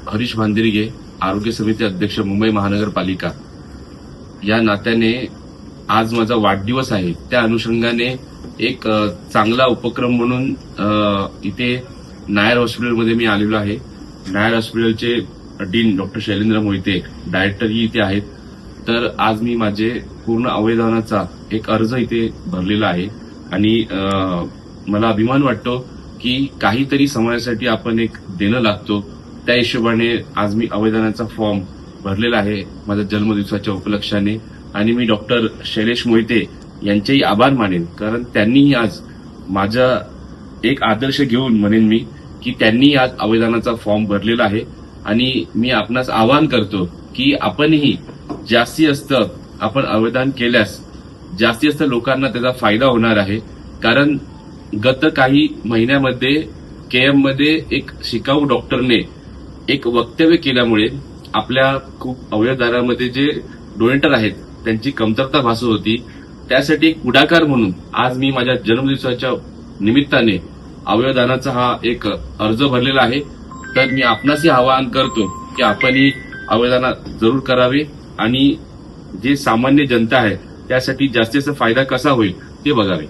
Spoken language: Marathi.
हरीश भांदिरगे, आरोग्य समिती अध्यक्ष, मुंबई महानगरपालिका या नात्याने आज माझा वाढदिवस आहे. त्या अनुषंगाने एक चांगला उपक्रम म्हणून इथे नायर हॉस्पिटलमध्ये मी आलेलो आहे. नायर हॉस्पिटलचे डीन डॉक्टर शैलेंद्र मोहिते, डायरेक्टरही इथे आहेत. तर आज मी माझे पूर्ण अवयवदानाचा एक अर्ज इथे भरलेला आहे आणि मला अभिमान वाटतो की काहीतरी समाजासाठी आपण एक देणं लागतो. त्या हिशोबाने आज मी अवयवदानाचा फॉर्म भरलेला आहे माझ्या जन्मदिवसाच्या उपलक्षाने. आणि मी डॉक्टर शैलेश मोहिते यांचेही आभार मानेन, कारण त्यांनीही आज माझा एक आदर्श घेऊन म्हणेन मी की त्यांनी आज अवयवदानाचा फॉर्म भरलेला आहे. आणि मी आपणास आवाहन करतो की आपणही जास्तीत जास्त आपण अवयवदान केल्यास जास्तीत जास्त लोकांना त्याचा फायदा होणार आहे. कारण गत काही महिन्यामध्ये केएम मध्ये एक शिकाऊ डॉक्टरने एक वक्तव्य केल्यामुळे आपल्या खूप अवयवदानामध्ये जे डोनेटर आहेत त्यांची कमतरता भासत होती. त्यासाठी एक पुढाकार म्हणून आज मी माझ्या जन्मदिवसाच्या निमित्ताने अवयवदानाचा हा एक अर्ज भरलेला आहे. तर मी आपणासही आवाहन करतो की आपणही अवयवदान जरूर करावे आणि जे सामान्य जनता आहे त्यासाठी जास्तीत जास्त फायदा कसा होईल ते बघावे.